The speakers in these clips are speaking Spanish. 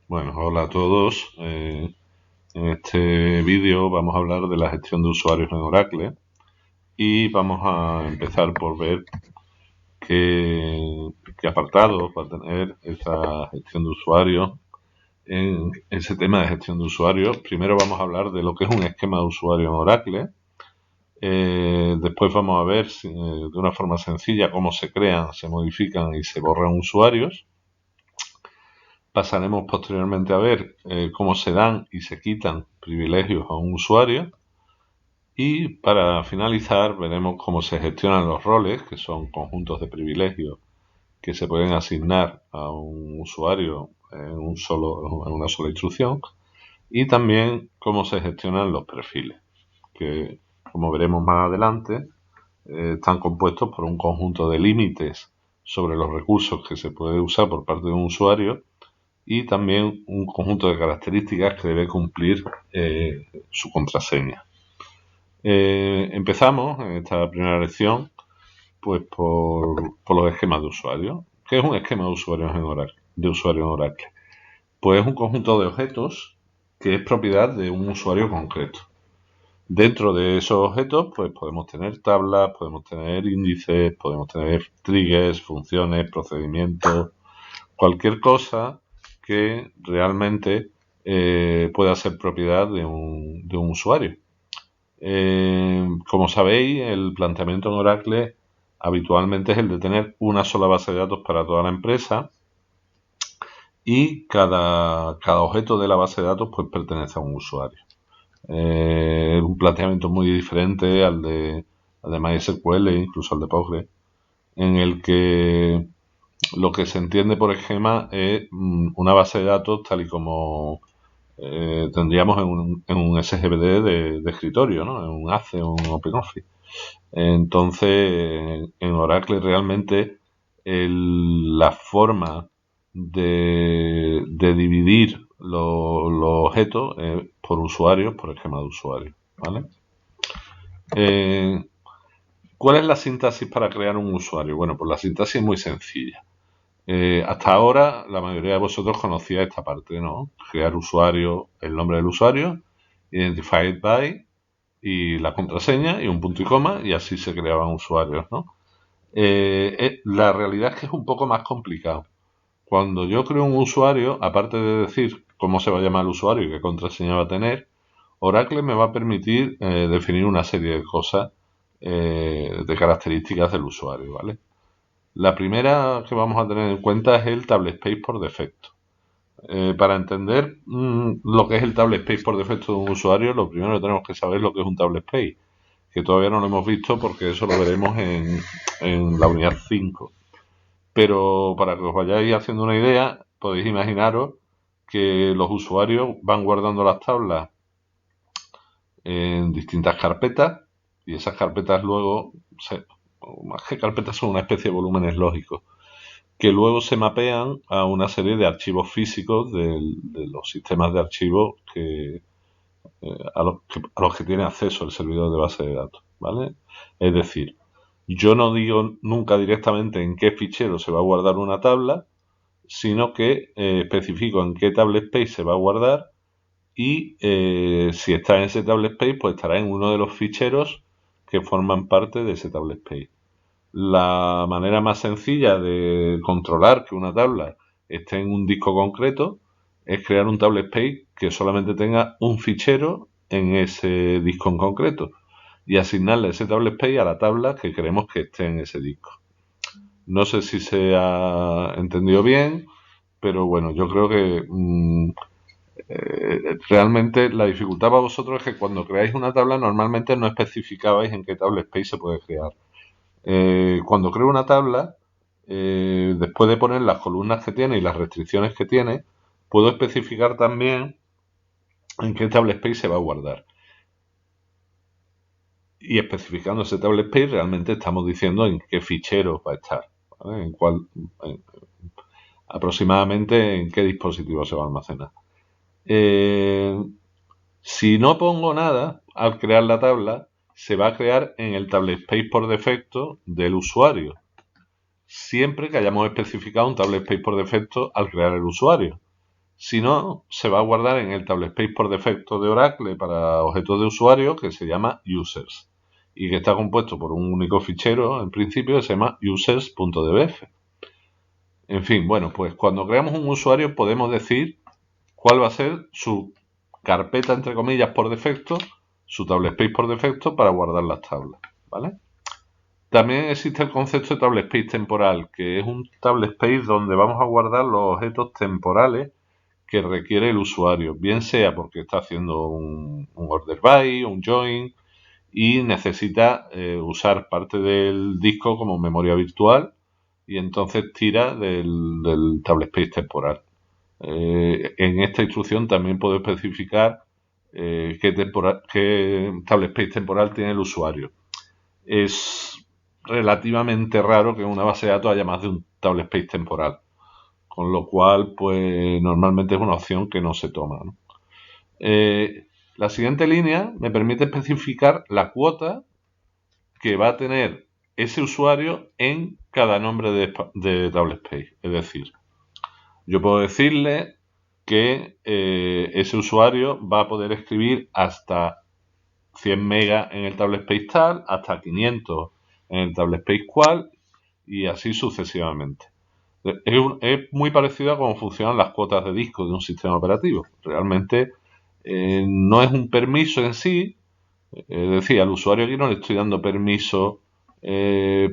Bueno, hola a todos. En este vídeo vamos a hablar de la gestión de usuarios en Oracle y vamos a empezar por ver qué apartados va a tener esa gestión de usuarios. En ese tema de gestión de usuarios, primero vamos a hablar de lo que es un esquema de usuario en Oracle. Después vamos a ver de una forma sencilla cómo se crean, se modifican y se borran usuarios. Pasaremos posteriormente a ver cómo se dan y se quitan privilegios a un usuario. Y para finalizar veremos cómo se gestionan los roles, que son conjuntos de privilegios que se pueden asignar a un usuario en una sola instrucción. Y también cómo se gestionan los perfiles, que como veremos más adelante, están compuestos por un conjunto de límites sobre los recursos que se puede usar por parte de un usuario y también un conjunto de características que debe cumplir su contraseña. Empezamos en esta primera lección pues por los esquemas de usuario. ¿Qué es un esquema de usuario en Oracle? Pues es un conjunto de objetos que es propiedad de un usuario concreto. Dentro de esos objetos pues podemos tener tablas, podemos tener índices, podemos tener triggers, funciones, procedimientos, cualquier cosa que realmente pueda ser propiedad de un usuario. Como sabéis, el planteamiento en Oracle habitualmente es el de tener una sola base de datos para toda la empresa y cada objeto de la base de datos pues pertenece a un usuario. Es un planteamiento muy diferente al de MySQL e incluso al de Postgre, en el que lo que se entiende por esquema es una base de datos tal y como tendríamos en un SGBD de escritorio, ¿no? En un ACE o un OpenOffice. Entonces, en Oracle realmente la forma de dividir los objetos por usuarios, por esquema de usuario, ¿vale? ¿Cuál es la sintaxis para crear un usuario? Bueno, pues la sintaxis es muy sencilla. Hasta ahora la mayoría de vosotros conocía esta parte, ¿no? Crear usuario, el nombre del usuario, identified by y la contraseña y un punto y coma y así se creaban usuarios, ¿no? La realidad es que es un poco más complicado. Cuando yo creo un usuario, aparte de decir cómo se va a llamar el usuario y qué contraseña va a tener, Oracle me va a permitir definir una serie de cosas, de características del usuario, ¿vale? La primera que vamos a tener en cuenta es el tablespace por defecto. Para entender lo que es el tablespace por defecto de un usuario, lo primero que tenemos que saber es lo que es un tablespace, que todavía no lo hemos visto porque eso lo veremos en la unidad 5. Pero para que os vayáis haciendo una idea, podéis imaginaros que los usuarios van guardando las tablas en distintas carpetas y esas carpetas luego, más que carpetas, son una especie de volúmenes lógicos que luego se mapean a una serie de archivos físicos de los sistemas de archivos a los que tiene acceso el servidor de base de datos, ¿vale? Es decir, yo no digo nunca directamente en qué fichero se va a guardar una tabla, sino que especifico en qué tablespace se va a guardar y si está en ese tablespace, pues estará en uno de los ficheros que forman parte de ese tablespace. La manera más sencilla de controlar que una tabla esté en un disco concreto es crear un tablespace que solamente tenga un fichero en ese disco en concreto y asignarle ese tablespace a la tabla que queremos que esté en ese disco. No sé si se ha entendido bien, pero bueno, yo creo que realmente la dificultad para vosotros es que cuando creáis una tabla normalmente no especificabais en qué tablespace se puede crear. Cuando creo una tabla, después de poner las columnas que tiene y las restricciones que tiene, puedo especificar también en qué tablespace se va a guardar. Y especificando ese tablespace realmente estamos diciendo en qué fichero va a estar, ¿vale? Aproximadamente en qué dispositivo se va a almacenar. Si no pongo nada al crear la tabla, se va a crear en el tablespace por defecto del usuario, siempre que hayamos especificado un tablespace por defecto al crear el usuario. Si no, se va a guardar en el tablespace por defecto de Oracle para objetos de usuario que se llama users y que está compuesto por un único fichero en principio que se llama users.dbf. En fin, bueno, pues cuando creamos un usuario podemos decir cuál va a ser su carpeta, entre comillas, por defecto, su tablespace por defecto para guardar las tablas, ¿vale? También existe el concepto de tablespace temporal, que es un tablespace donde vamos a guardar los objetos temporales que requiere el usuario, bien sea porque está haciendo un order by, un join y necesita usar parte del disco como memoria virtual y entonces tira del tablespace temporal. En esta instrucción también puedo especificar qué tablespace temporal tiene el usuario. Es relativamente raro que en una base de datos haya más de un tablespace temporal, con lo cual pues normalmente es una opción que no se toma, ¿no? La siguiente línea me permite especificar la cuota que va a tener ese usuario en cada nombre de tablespace. Es decir, yo puedo decirle que ese usuario va a poder escribir hasta 100 megas en el tablespace tal, hasta 500 en el tablespace cual y así sucesivamente. Es muy parecido a cómo funcionan las cuotas de disco de un sistema operativo. Realmente no es un permiso en sí, es decir, al usuario aquí no le estoy dando permiso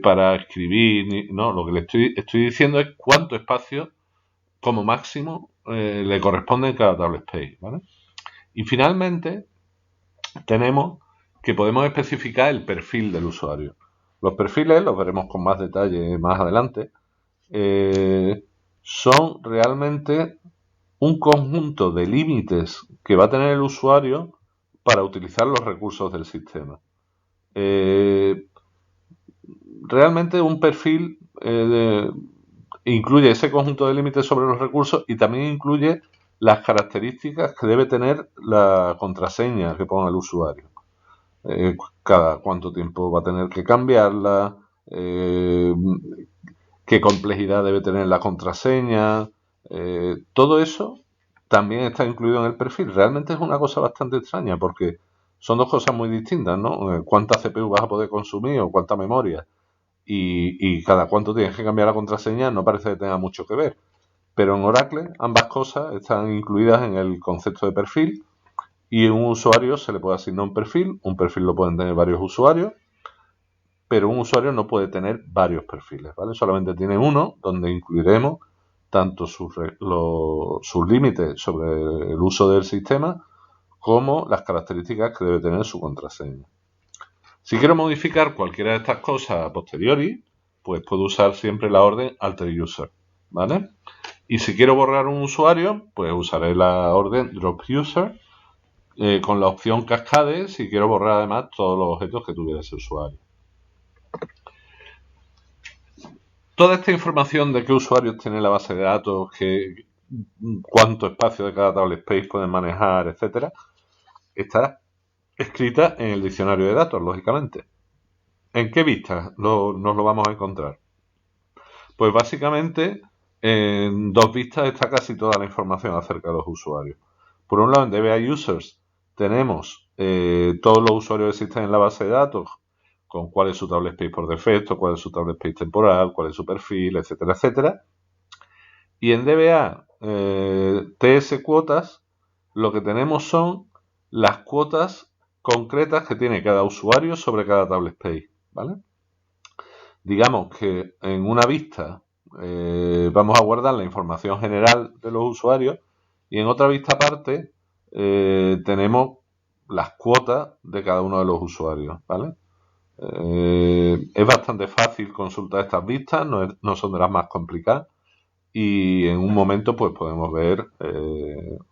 para escribir, no, lo que le estoy diciendo es cuánto espacio como máximo le corresponde en cada tablespace, ¿vale? Y finalmente tenemos que podemos especificar el perfil del usuario. Los perfiles, los veremos con más detalle más adelante, son realmente un conjunto de límites que va a tener el usuario para utilizar los recursos del sistema. Realmente un perfil incluye ese conjunto de límites sobre los recursos y también incluye las características que debe tener la contraseña que ponga el usuario. Cada cuánto tiempo va a tener que cambiarla, qué complejidad debe tener la contraseña, todo eso también está incluido en el perfil. Realmente es una cosa bastante extraña porque son dos cosas muy distintas, ¿no? ¿Cuánta CPU vas a poder consumir o cuánta memoria? Y cada cuánto tienes que cambiar la contraseña no parece que tenga mucho que ver. Pero en Oracle ambas cosas están incluidas en el concepto de perfil y en un usuario se le puede asignar un perfil lo pueden tener varios usuarios, pero un usuario no puede tener varios perfiles, ¿vale? Solamente tiene uno donde incluiremos tanto sus límites sobre el uso del sistema como las características que debe tener su contraseña. Si quiero modificar cualquiera de estas cosas a posteriori, pues puedo usar siempre la orden alter user, ¿vale? Y si quiero borrar un usuario, pues usaré la orden drop user con la opción cascade si quiero borrar además todos los objetos que tuviera ese usuario. Toda esta información de qué usuarios tiene la base de datos, cuánto espacio de cada tablespace pueden manejar, etcétera, está escrita en el diccionario de datos, lógicamente. ¿En qué vista nos lo vamos a encontrar? Pues básicamente en dos vistas está casi toda la información acerca de los usuarios. Por un lado, en DBA Users tenemos todos los usuarios que existen en la base de datos, con cuál es su tablespace por defecto, cuál es su tablespace temporal, cuál es su perfil, etcétera, etcétera. Y en DBA TS cuotas, lo que tenemos son las cuotas concretas que tiene cada usuario sobre cada tablespace, ¿vale? Digamos que en una vista vamos a guardar la información general de los usuarios y en otra vista aparte tenemos las cuotas de cada uno de los usuarios, ¿vale? Es bastante fácil consultar estas vistas, no son de las más complicadas y en un momento pues podemos ver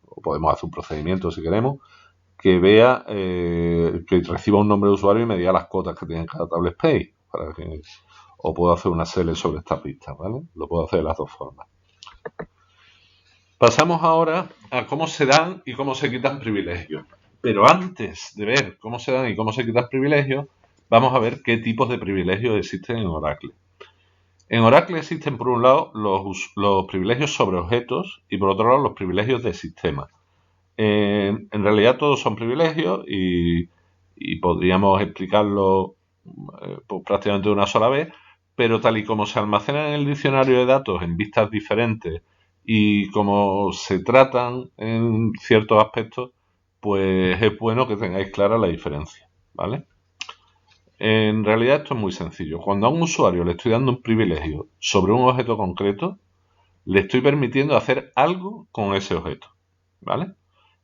o podemos hacer un procedimiento si queremos que vea que reciba un nombre de usuario y me diga las cuotas que tiene cada tablespace o puedo hacer una select sobre estas vistas, ¿vale? Lo puedo hacer de las dos formas. Pasamos ahora a cómo se dan y cómo se quitan privilegios. Pero antes de ver cómo se dan y cómo se quitan privilegios, vamos a ver qué tipos de privilegios existen en Oracle. En Oracle existen por un lado los privilegios sobre objetos y por otro lado los privilegios de sistema. En realidad todos son privilegios y podríamos explicarlo pues, prácticamente de una sola vez, pero tal y como se almacenan en el diccionario de datos en vistas diferentes y como se tratan en ciertos aspectos, pues es bueno que tengáis clara la diferencia, ¿vale? En realidad esto es muy sencillo. Cuando a un usuario le estoy dando un privilegio sobre un objeto concreto, le estoy permitiendo hacer algo con ese objeto, ¿vale?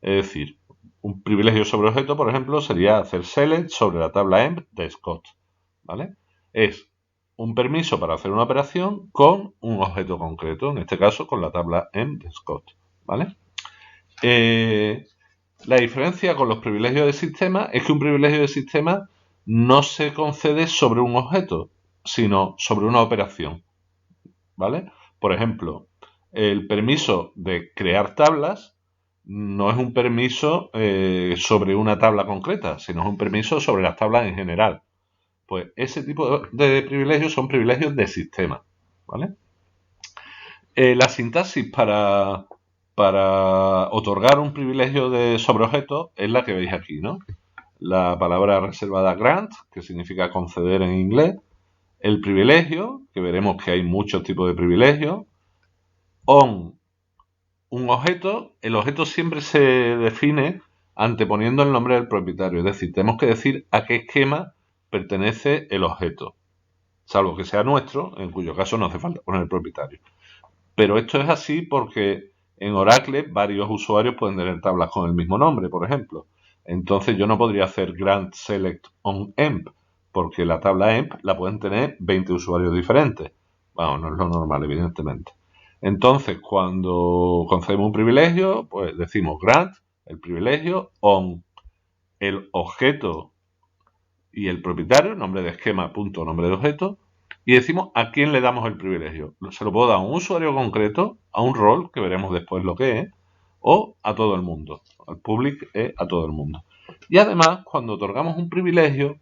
Es decir, un privilegio sobre objeto, por ejemplo, sería hacer select sobre la tabla emp de Scott, ¿vale? Es un permiso para hacer una operación con un objeto concreto, en este caso con la tabla emp de Scott, ¿vale? La diferencia con los privilegios de sistema es que un privilegio de sistema no se concede sobre un objeto, sino sobre una operación, ¿vale? Por ejemplo, el permiso de crear tablas no es un permiso sobre una tabla concreta, sino es un permiso sobre las tablas en general. Pues ese tipo de privilegios son privilegios de sistema, ¿vale? La sintaxis para otorgar un privilegio sobre objetos es la que veis aquí, ¿no? La palabra reservada grant, que significa conceder en inglés, el privilegio, que veremos que hay muchos tipos de privilegios, on un objeto, el objeto siempre se define anteponiendo el nombre del propietario, es decir, tenemos que decir a qué esquema pertenece el objeto, salvo que sea nuestro, en cuyo caso no hace falta poner el propietario. Pero esto es así porque en Oracle varios usuarios pueden tener tablas con el mismo nombre, por ejemplo. Entonces yo no podría hacer grant select on emp, porque la tabla emp la pueden tener 20 usuarios diferentes. Bueno, no es lo normal, evidentemente. Entonces, cuando concedemos un privilegio, pues decimos grant, el privilegio, on el objeto y el propietario, nombre de esquema, punto, nombre de objeto, y decimos a quién le damos el privilegio. Se lo puedo dar a un usuario concreto, a un rol, que veremos después lo que es, o a todo el mundo. Al public es a todo el mundo. Y además, cuando otorgamos un privilegio,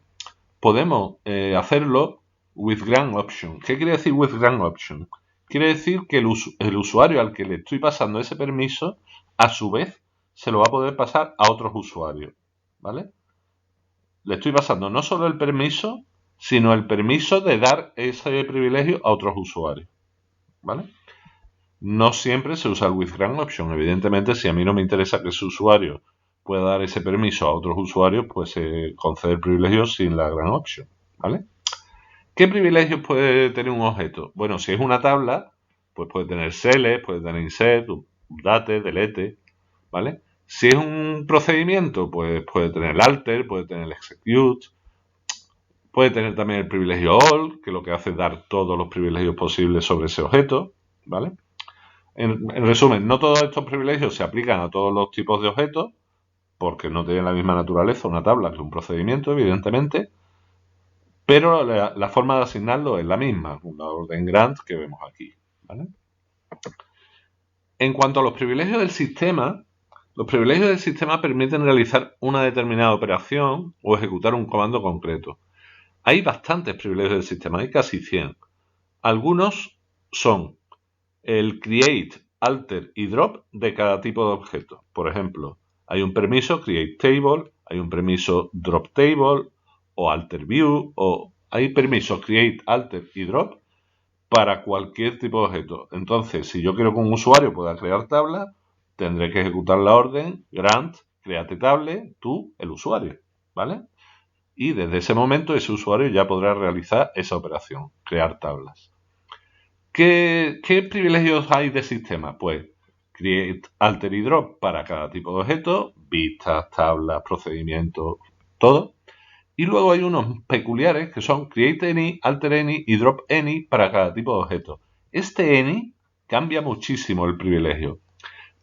podemos hacerlo with grant option. ¿Qué quiere decir with grant option? Quiere decir que el usuario al que le estoy pasando ese permiso, a su vez, se lo va a poder pasar a otros usuarios. ¿Vale? Le estoy pasando no solo el permiso, sino el permiso de dar ese privilegio a otros usuarios. ¿Vale? No siempre se usa el with grant option. Evidentemente, si a mí no me interesa que ese usuario pueda dar ese permiso a otros usuarios, pues se concede el privilegio sin la grant option. ¿Vale? ¿Qué privilegios puede tener un objeto? Bueno, si es una tabla, pues puede tener select, puede tener insert, update, delete, ¿vale? Si es un procedimiento, pues puede tener el alter, puede tener el execute, puede tener también el privilegio all, que lo que hace es dar todos los privilegios posibles sobre ese objeto, ¿vale? En resumen, no todos estos privilegios se aplican a todos los tipos de objetos, porque no tienen la misma naturaleza una tabla que un procedimiento, evidentemente, pero la forma de asignarlo es la misma, una orden grant que vemos aquí, ¿vale? En cuanto a los privilegios del sistema, los privilegios del sistema permiten realizar una determinada operación o ejecutar un comando concreto. Hay bastantes privilegios del sistema, hay casi 100. Algunos son el create, alter y drop de cada tipo de objeto. Por ejemplo, hay un permiso create table, hay un permiso drop table o alter view, o hay permisos create, alter y drop para cualquier tipo de objeto. Entonces, si yo quiero que un usuario pueda crear tablas, tendré que ejecutar la orden grant create table to el usuario, ¿vale? Y desde ese momento ese usuario ya podrá realizar esa operación, crear tablas. ¿Qué privilegios hay de sistema? Pues create, alter y drop para cada tipo de objeto, vistas, tablas, procedimientos, todo. Y luego hay unos peculiares que son create any, alter any y drop any para cada tipo de objeto. Este any cambia muchísimo el privilegio,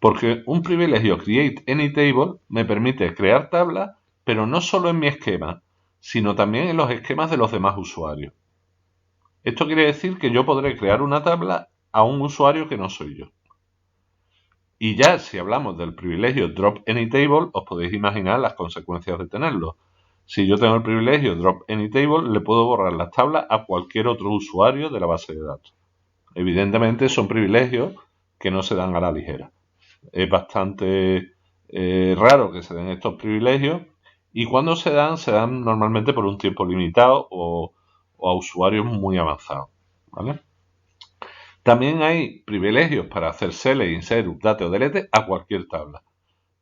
porque un privilegio create any table me permite crear tablas, pero no solo en mi esquema, sino también en los esquemas de los demás usuarios. Esto quiere decir que yo podré crear una tabla a un usuario que no soy yo. Y ya si hablamos del privilegio drop any table, os podéis imaginar las consecuencias de tenerlo. Si yo tengo el privilegio drop any table, le puedo borrar las tablas a cualquier otro usuario de la base de datos. Evidentemente son privilegios que no se dan a la ligera. Es bastante raro que se den estos privilegios y cuando se dan normalmente por un tiempo limitado o a usuarios muy avanzados, ¿vale? También hay privilegios para hacer select, insert, update o delete a cualquier tabla.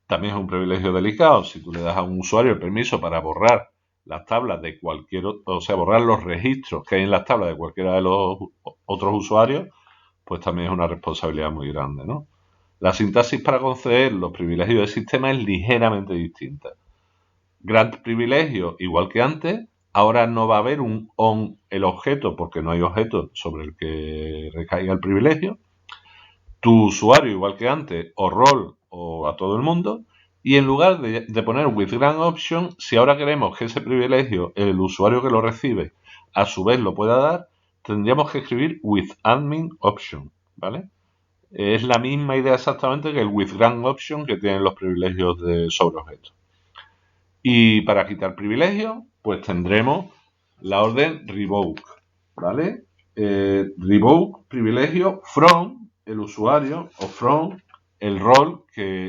También es un privilegio delicado si tú le das a un usuario el permiso para borrar las tablas de cualquier, o sea, borrar los registros que hay en las tablas de cualquiera de los otros usuarios, pues también es una responsabilidad muy grande, ¿no? La sintaxis para conceder los privilegios del sistema es ligeramente distinta. Grant privilegio, igual que antes, ahora no va a haber un on el objeto porque no hay objeto sobre el que recaiga el privilegio. Tu usuario, igual que antes, o rol o a todo el mundo. Y en lugar de poner with grant option, si ahora queremos que ese privilegio, el usuario que lo recibe, a su vez lo pueda dar, tendríamos que escribir with admin option, ¿vale? Es la misma idea exactamente que el with grant option que tienen los privilegios sobre objetos. Y para quitar privilegios, pues tendremos la orden revoke, ¿vale? Revoke privilegio from el usuario o from el rol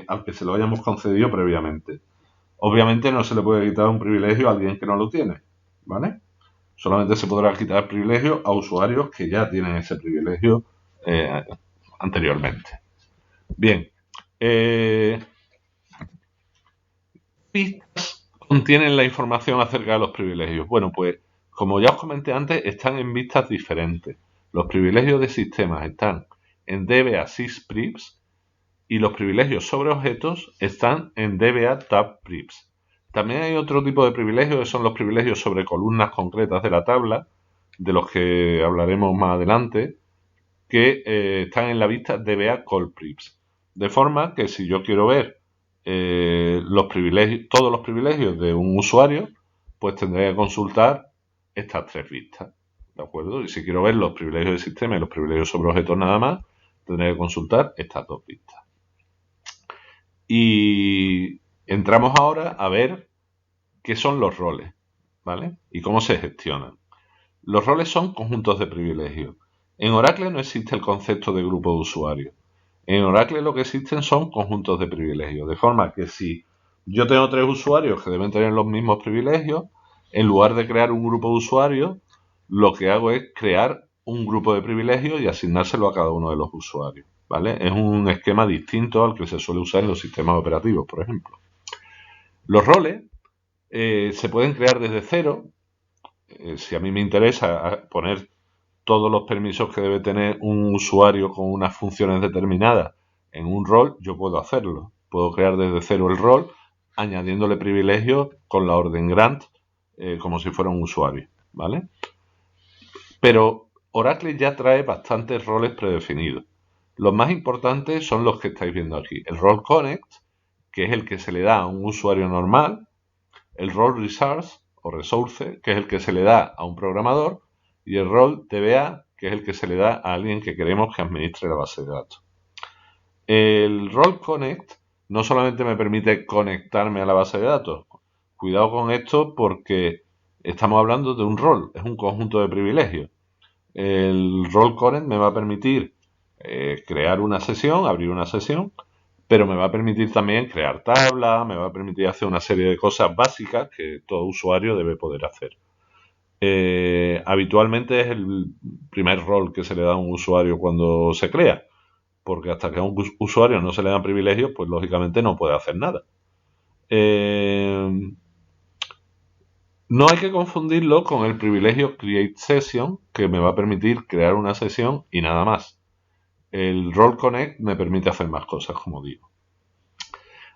al que se lo hayamos concedido previamente. Obviamente no se le puede quitar un privilegio a alguien que no lo tiene, ¿vale? Solamente se podrá quitar privilegio a usuarios que ya tienen ese privilegio anteriormente. Bien. Pistas contienen la información acerca de los privilegios. Bueno, pues como ya os comenté antes, están en vistas diferentes. Los privilegios de sistemas están en DBA sysprips y los privilegios sobre objetos están en DBA tabprips. También hay otro tipo de privilegios que son los privilegios sobre columnas concretas de la tabla, de los que hablaremos más adelante, que están en la vista DBA callprips. De forma que si yo quiero ver todos los privilegios de un usuario, pues tendré que consultar estas tres vistas, ¿de acuerdo? Y si quiero ver los privilegios del sistema y los privilegios sobre objetos nada más, tendré que consultar estas dos vistas. Y entramos ahora a ver qué son los roles, ¿vale? Y cómo se gestionan. Los roles son conjuntos de privilegios. En Oracle no existe el concepto de grupo de usuarios. En Oracle lo que existen son conjuntos de privilegios, de forma que si yo tengo 3 usuarios que deben tener los mismos privilegios, en lugar de crear un grupo de usuarios, lo que hago es crear un grupo de privilegios y asignárselo a cada uno de los usuarios, ¿vale? Es un esquema distinto al que se suele usar en los sistemas operativos, por ejemplo. Los roles se pueden crear desde cero. Si a mí me interesa poner todos los permisos que debe tener un usuario con unas funciones determinadas en un rol, yo puedo hacerlo. Puedo crear desde cero el rol, añadiéndole privilegios con la orden grant, como si fuera un usuario, ¿vale? Pero Oracle ya trae bastantes roles predefinidos. Los más importantes son los que estáis viendo aquí. El role connect, que es el que se le da a un usuario normal. El role resource o resource, que es el que se le da a un programador. Y el role DBA, que es el que se le da a alguien que queremos que administre la base de datos. El role connect no solamente me permite conectarme a la base de datos. Cuidado con esto porque estamos hablando de un rol, es un conjunto de privilegios. El role connect me va a permitir crear una sesión, abrir una sesión, pero me va a permitir también crear tablas, me va a permitir hacer una serie de cosas básicas que todo usuario debe poder hacer. Habitualmente es el primer rol que se le da a un usuario cuando se crea, porque hasta que a un usuario no se le dan privilegios, pues lógicamente no puede hacer nada. No hay que confundirlo con el privilegio Create Session, que me va a permitir crear una sesión y nada más. El Role Connect me permite hacer más cosas, como digo.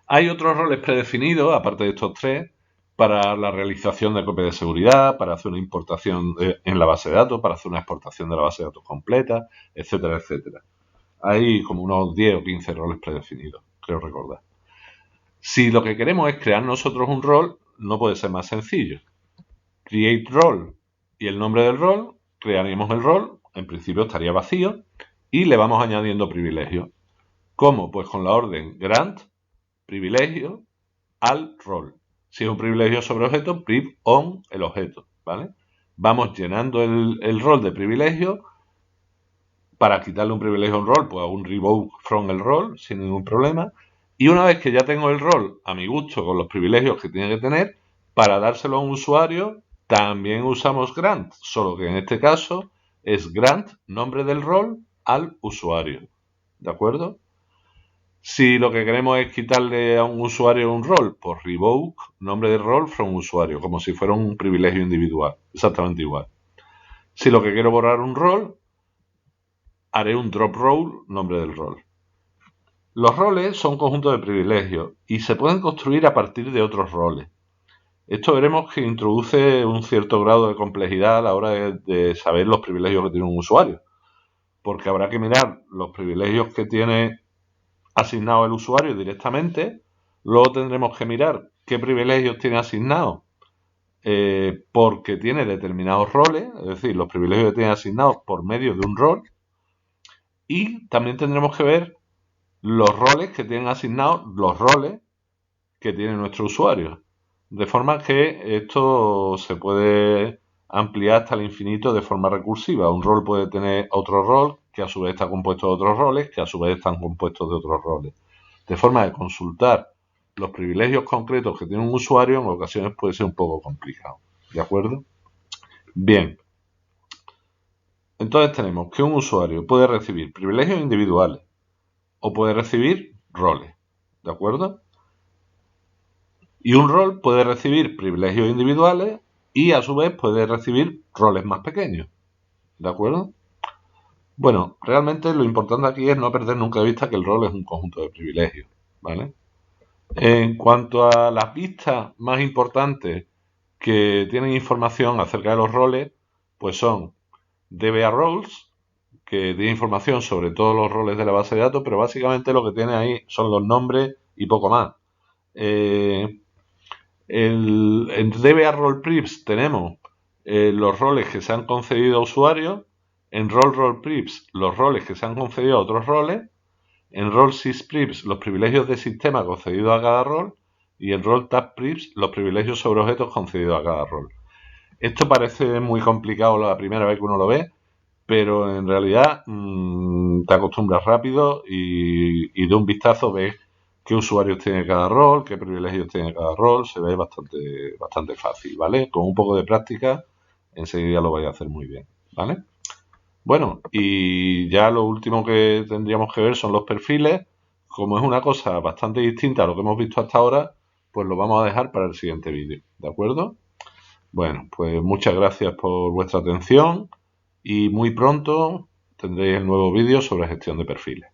Hay otros roles predefinidos, aparte de estos tres, para la realización de copias de seguridad, para hacer una importación en la base de datos, para hacer una exportación de la base de datos completa, etcétera, etcétera. Hay como unos 10 o 15 roles predefinidos, creo recordar. Si lo que queremos es crear nosotros un rol, no puede ser más sencillo. Create role y el nombre del rol, crearíamos el rol, en principio estaría vacío, y le vamos añadiendo privilegios. ¿Cómo? Pues con la orden grant privilegio al rol. Si es un privilegio sobre objeto, priv on el objeto, ¿vale? Vamos llenando el rol de privilegio. Para quitarle un privilegio a un rol, pues hago un revoke from el rol sin ningún problema. Y una vez que ya tengo el rol a mi gusto con los privilegios que tiene que tener, para dárselo a un usuario también usamos grant, solo que en este caso es grant nombre del rol al usuario. ¿De acuerdo? Si lo que queremos es quitarle a un usuario un rol, pues revoke nombre del rol from usuario, como si fuera un privilegio individual, exactamente igual. Si lo que quiero borrar un rol, haré un drop role nombre del rol. Los roles son conjuntos de privilegios y se pueden construir a partir de otros roles. Esto veremos que introduce un cierto grado de complejidad a la hora de saber los privilegios que tiene un usuario, porque habrá que mirar los privilegios que tiene asignado el usuario directamente, luego tendremos que mirar qué privilegios tiene asignados porque tiene determinados roles, es decir, los privilegios que tiene asignados por medio de un rol, y también tendremos que ver los roles que tienen asignados los roles que tiene nuestro usuario. De forma que esto se puede ampliar hasta el infinito de forma recursiva. Un rol puede tener otro rol que a su vez está compuesto de otros roles que a su vez están compuestos de otros roles. De forma de consultar los privilegios concretos que tiene un usuario en ocasiones puede ser un poco complicado. ¿De acuerdo? Bien. Entonces tenemos que un usuario puede recibir privilegios individuales o puede recibir roles. ¿De acuerdo? Y un rol puede recibir privilegios individuales y a su vez puede recibir roles más pequeños. ¿De acuerdo? Bueno, realmente lo importante aquí es no perder nunca de vista que el rol es un conjunto de privilegios. ¿Vale? En cuanto a las vistas más importantes que tienen información acerca de los roles, pues son DBA Roles, que tiene información sobre todos los roles de la base de datos, pero básicamente lo que tiene ahí son los nombres y poco más. En DBA Role Prips tenemos los roles que se han concedido a usuarios. En Role Prips los roles que se han concedido a otros roles. En Role Sys Prips los privilegios de sistema concedidos a cada rol. Y en Role Tab Prips los privilegios sobre objetos concedidos a cada rol. Esto parece muy complicado la primera vez que uno lo ve, pero en realidad te acostumbras rápido y de un vistazo ves qué usuarios tiene cada rol, qué privilegios tiene cada rol, se ve bastante fácil, ¿vale? Con un poco de práctica enseguida lo vais a hacer muy bien, ¿vale? Bueno, y ya lo último que tendríamos que ver son los perfiles. Como es una cosa bastante distinta a lo que hemos visto hasta ahora, pues lo vamos a dejar para el siguiente vídeo, ¿de acuerdo? Bueno, pues muchas gracias por vuestra atención y muy pronto tendréis el nuevo vídeo sobre gestión de perfiles.